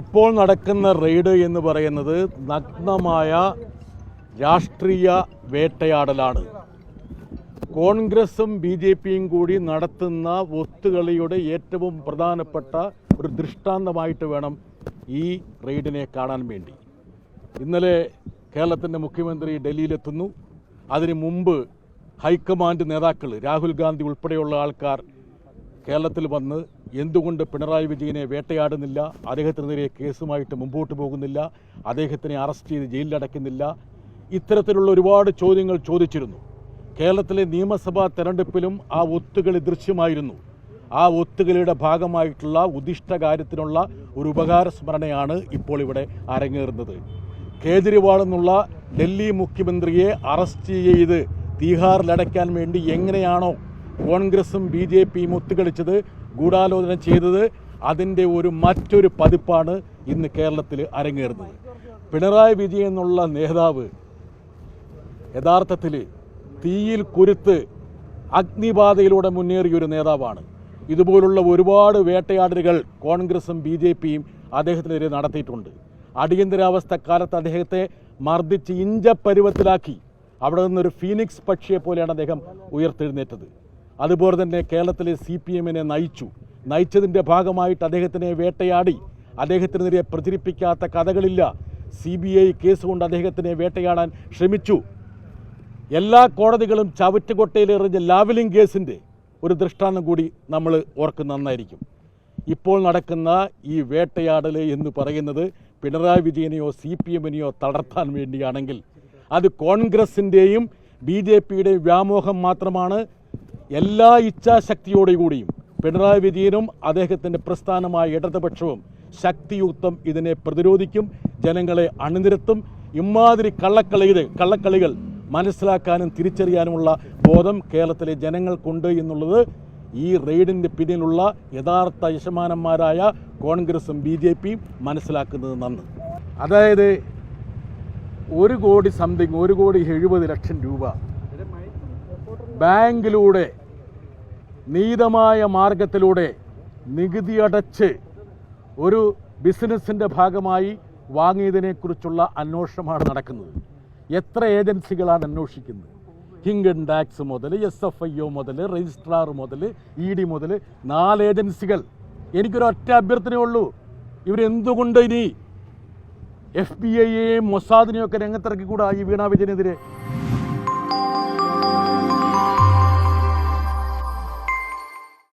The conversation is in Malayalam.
ഇപ്പോൾ നടക്കുന്ന റെയ്ഡ് എന്ന് പറയുന്നത് നഗ്നമായ രാഷ്ട്രീയ വേട്ടയാടലാണ്. കോൺഗ്രസും BJPയും കൂടി നടത്തുന്ന ഒത്തുകളിയുടെ ഏറ്റവും പ്രധാനപ്പെട്ട ഒരു ദൃഷ്ടാന്തമായിട്ട് വേണം ഈ റെയ്ഡിനെ കാണാൻ വേണ്ടി. ഇന്നലെ കേരളത്തിൻ്റെ മുഖ്യമന്ത്രി ഡൽഹിയിലെത്തുന്നു. അതിനു മുമ്പ് ഹൈക്കമാൻഡ് നേതാക്കൾ രാഹുൽ ഗാന്ധി ഉൾപ്പെടെയുള്ള ആൾക്കാർ കേരളത്തിൽ വന്ന് എന്തുകൊണ്ട് പിണറായി വിജയനെ വേട്ടയാടുന്നില്ല, അദ്ദേഹത്തിനെതിരെ കേസുമായിട്ട് മുമ്പോട്ട് പോകുന്നില്ല, അദ്ദേഹത്തിനെ അറസ്റ്റ് ചെയ്ത് ജയിലിലടയ്ക്കുന്നില്ല, ഇത്തരത്തിലുള്ള ഒരുപാട് ചോദ്യങ്ങൾ ചോദിച്ചിരുന്നു. കേരളത്തിലെ നിയമസഭാ തെരഞ്ഞെടുപ്പിലും ആ ഒത്തുകളി ദൃശ്യമായിരുന്നു. ആ ഒത്തുകളിയുടെ ഭാഗമായിട്ടുള്ള ഉദിഷ്ട കാര്യത്തിനുള്ള ഒരു ഉപകാര സ്മരണയാണ് ഇപ്പോൾ ഇവിടെ അരങ്ങേറുന്നത്. കേജ്രിവാൾ എന്നുള്ള ഡൽഹി മുഖ്യമന്ത്രിയെ അറസ്റ്റ് ചെയ്ത് തീഹാറിലടയ്ക്കാൻ വേണ്ടി എങ്ങനെയാണോ കോൺഗ്രസും BJPയും ഒത്തുകളിച്ചത്, ഗൂഢാലോചന ചെയ്തത്, അതിൻ്റെ മറ്റൊരു പതിപ്പാണ് ഇന്ന് കേരളത്തിൽ അരങ്ങേറുന്നത്. പിണറായി വിജയൻ എന്നുള്ള നേതാവ് യഥാർത്ഥത്തിൽ തീയിൽ കുരുത്ത് അഗ്നിബാധയിലൂടെ മുന്നേറിയൊരു നേതാവാണ്. ഇതുപോലുള്ള ഒരുപാട് വേട്ടയാടലുകൾ കോൺഗ്രസും BJPയും അദ്ദേഹത്തിനെതിരെ നടത്തിയിട്ടുണ്ട്. അടിയന്തരാവസ്ഥ കാലത്ത് അദ്ദേഹത്തെ മർദ്ദിച്ച് ഇഞ്ചപ്പരുവത്തിലാക്കി അവിടെ നിന്നൊരു ഫീനിക്സ് പക്ഷിയെ പോലെയാണ് അദ്ദേഹം ഉയർത്തെഴുന്നേറ്റത്. അതുപോലെ തന്നെ കേരളത്തിലെ CPMനെ നയിച്ചതിൻ്റെ ഭാഗമായിട്ട് അദ്ദേഹത്തിനെ വേട്ടയാടി. അദ്ദേഹത്തിനെതിരെ പ്രചരിപ്പിക്കാത്ത കഥകളില്ല. CBI കേസ് കൊണ്ട് അദ്ദേഹത്തിനെ വേട്ടയാടാൻ ശ്രമിച്ചു. എല്ലാ കോടതികളും ചവറ്റുകൊട്ടയിലെറിഞ്ഞ ലാവലിംഗ് കേസിൻ്റെ ഒരു ദൃഷ്ടാന്തം കൂടി നമ്മൾ ഓർക്കുന്ന നന്നായിരിക്കും. ഇപ്പോൾ നടക്കുന്ന ഈ വേട്ടയാടൽ എന്ന് പറയുന്നത് പിണറായി വിജയനെയോ CPMനെയോ തളർത്താൻ വേണ്ടിയാണെങ്കിൽ അത് കോൺഗ്രസിൻ്റെയും BJPയുടെയും വ്യാമോഹം മാത്രമാണ്. എല്ലാ ഇച്ഛാശക്തിയോടുകൂടിയും പിണറായി വിജയനും അദ്ദേഹത്തിൻ്റെ പ്രസ്ഥാനമായ ഇടതുപക്ഷവും ശക്തിയുക്തം ഇതിനെ പ്രതിരോധിക്കും, ജനങ്ങളെ അണിനിരത്തും. ഇമാതിരി കള്ളക്കളികൾ മനസ്സിലാക്കാനും തിരിച്ചറിയാനുമുള്ള ബോധം കേരളത്തിലെ ജനങ്ങൾക്കുണ്ട് എന്നുള്ളത് ഈ റെയ്ഡിൻ്റെ പിന്നിലുള്ള യഥാർത്ഥ യജമാനന്മാരായ കോൺഗ്രസും BJPയും മനസ്സിലാക്കുന്നത് നന്ന്. അതായത് 1,70,00,000 രൂപ ബാങ്കിലൂടെ നീതമായ മാർഗത്തിലൂടെ നികുതി അടച്ച് ഒരു ബിസിനസ്സിൻ്റെ ഭാഗമായി വാങ്ങിയതിനെക്കുറിച്ചുള്ള അന്വേഷണമാണ് നടക്കുന്നത്. എത്ര ഏജൻസികളാണ് അന്വേഷിക്കുന്നത്? ഇൻകം ടാക്സ് മുതൽ SFIO മുതൽ രജിസ്ട്രാർ മുതൽ ED മുതൽ 4 ഏജൻസികൾ. എനിക്കൊരൊറ്റ അഭ്യർത്ഥനയുള്ളൂ, ഇവരെന്തുകൊണ്ട് ഇനി FBI യെയും മൊസാദിനെയൊക്കെ രംഗത്തിറക്കിക്കൂടാ ഈ വീണ വിജയനെതിരെ?